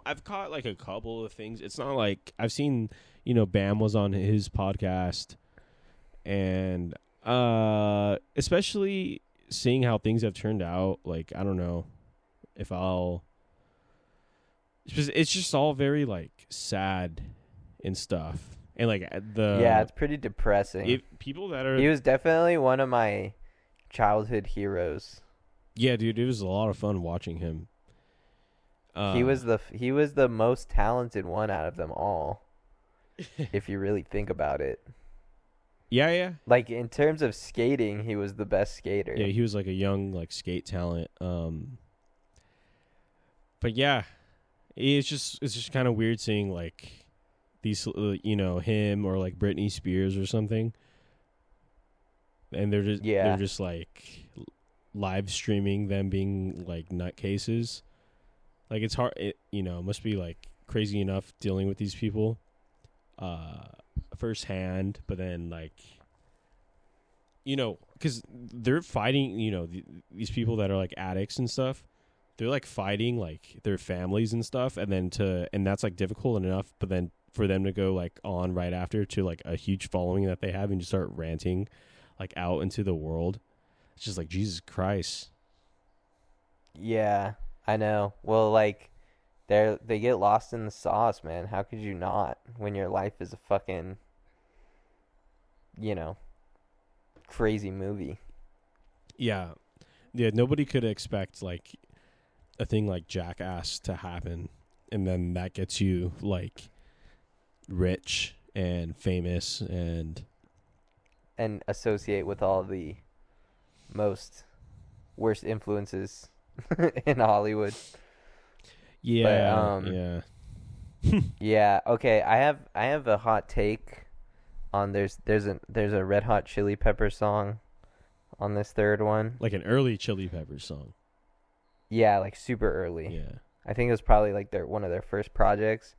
I've caught like a couple of things. It's not like I've seen, Bam was on his podcast, and especially seeing how things have turned out. Like I don't know if I'll. It's just all very like sad and stuff, and like it's pretty depressing. If people that are he was definitely one of my childhood heroes. Yeah, dude, it was a lot of fun watching him. He was the most talented one out of them all, if you really think about it. Yeah. Like in terms of skating, he was the best skater. Yeah, he was like a young like skate talent. But yeah. It's just kind of weird seeing like these him or like Britney Spears or something, and they're just like live streaming them being like nutcases. Like it's hard, it must be like crazy enough dealing with these people, firsthand, but then like, because they're fighting, these people that are like addicts and stuff. They're like fighting like their families and stuff, and that's like difficult enough. But then for them to go like on right after to like a huge following that they have and just start ranting like out into the world, it's just like Jesus Christ. Yeah, I know. Well, like they get lost in the sauce, man. How could you not when your life is a fucking, you know, crazy movie? Yeah, yeah. Nobody could expect like a thing like Jackass to happen, and then that gets you like rich and famous and associate with all the most worst influences in Hollywood. yeah, But, yeah. yeah, okay. I have a hot take on there's a Red Hot Chili Pepper song on this third one. Like an early Chili Peppers song. Yeah, like super early. Yeah. I think it was probably like one of their first projects.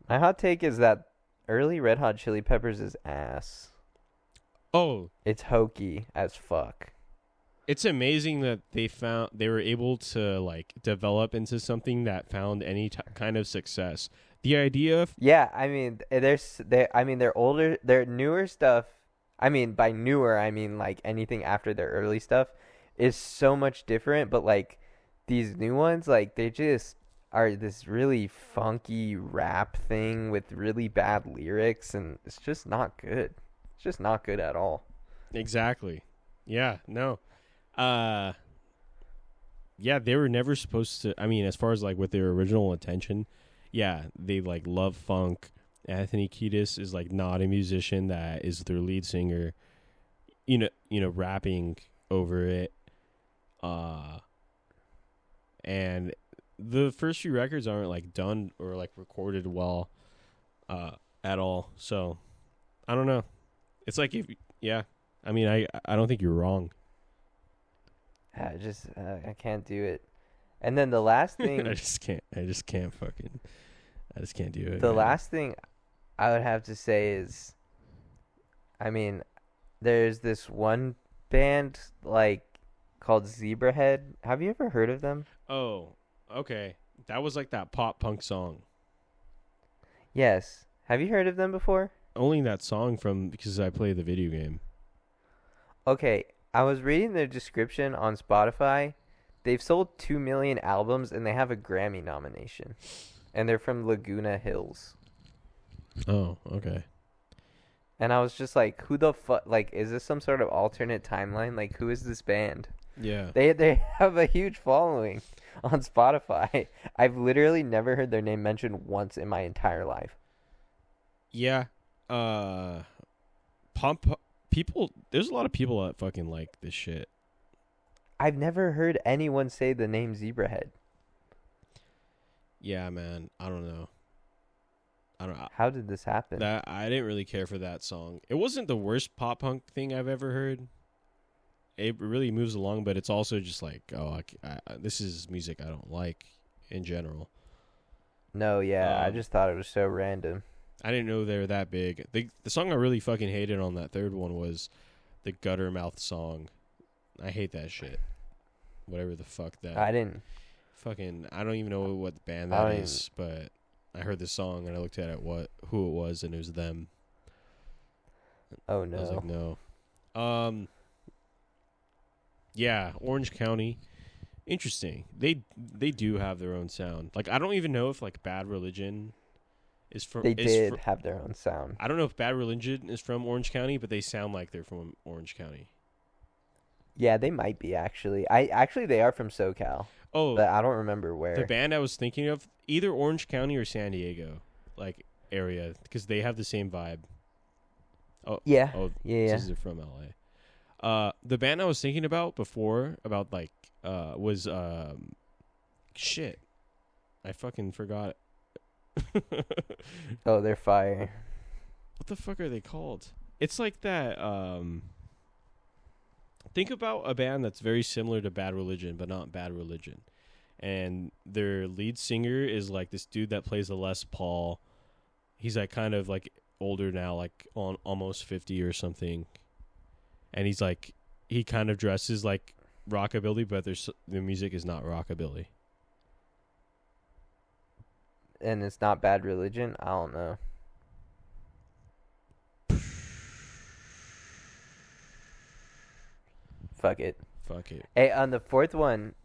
My hot take is that early Red Hot Chili Peppers is ass. Oh, It's hokey as fuck. it's amazing that they were able to like develop into something that found any kind of success. The idea of Yeah, I mean, their older, their newer stuff. I mean, by newer, I mean like anything after their early stuff is so much different. But like these new ones, like they just are this really funky rap thing with really bad lyrics, and it's just not good. It's just not good at all. exactly. Yeah, no. Yeah, they were never supposed to. I mean, as far as like with their original intention, yeah, they like love funk. Anthony Kiedis is like not a musician that is their lead singer. Rapping over it. And the first few records aren't like done or like recorded well, at all. So I don't know. It's like yeah. I mean, I don't think you're wrong. I can't do it. And then the last thing, I just can't do it. the man. last thing I would have to say is, I mean, there's this one band like called Zebrahead. Have you ever heard of them? Oh, okay. That was like that pop punk song. Yes. Have you heard of them before? Only that song because I play the video game. Okay, I was reading their description on Spotify. They've sold 2 million albums and they have a Grammy nomination. And they're from Laguna Hills. Oh, okay. And I was just like, who the fuck? Like, is this some sort of alternate timeline? Like, who is this band? Yeah. They have a huge following on Spotify. I've literally never heard their name mentioned once in my entire life. Yeah. People, there's a lot of people that fucking like this shit. I've never heard anyone say the name Zebrahead. Yeah, man. I don't know. How did this happen? That I didn't really care for that song. It wasn't the worst pop punk thing I've ever heard. It really moves along, but it's also just like, this is music I don't like in general. No, yeah, I just thought it was so random. I didn't know they were that big. The song I really fucking hated on that third one was the Gutter Mouth song. I hate that shit. Whatever the fuck that. I didn't. Fucking, I don't even know what band that is, but I heard the song and I looked at it, who it was, and it was them. Oh no. I was like, no. Yeah, Orange County. Interesting. They do have their own sound. Like, I don't even know if like Bad Religion is from. They did have their own sound. I don't know if Bad Religion is from Orange County, but they sound like they're from Orange County. Yeah, they might be actually. They are from SoCal. Oh, but I don't remember where. The band I was thinking of, either Orange County or San Diego, like area, because they have the same vibe. Oh yeah. Oh yeah. This is from LA. The band I was thinking about before was shit. I fucking forgot. Oh, they're fire. What the fuck are they called? It's like that. Think about a band that's very similar to Bad Religion, but not Bad Religion. And their lead singer is like this dude that plays the Les Paul. he's like kind of like older now, like on almost 50 or something, and he's like he kind of dresses like rockabilly, but the music is not rockabilly. And it's not Bad Religion. I don't know. Fuck it. Fuck it. Hey, on the fourth one,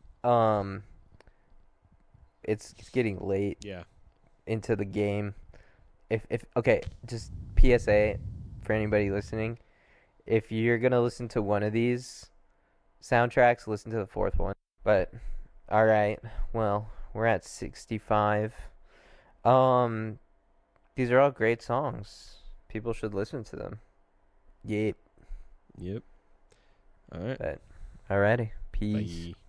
it's getting late Yeah. into the game. If okay, just PSA for anybody listening. If you're gonna listen to one of these soundtracks, listen to the fourth one. But all right, well, we're at 65. These are all great songs. People should listen to them. Yep. Yep. All right. But alrighty, peace. Bye.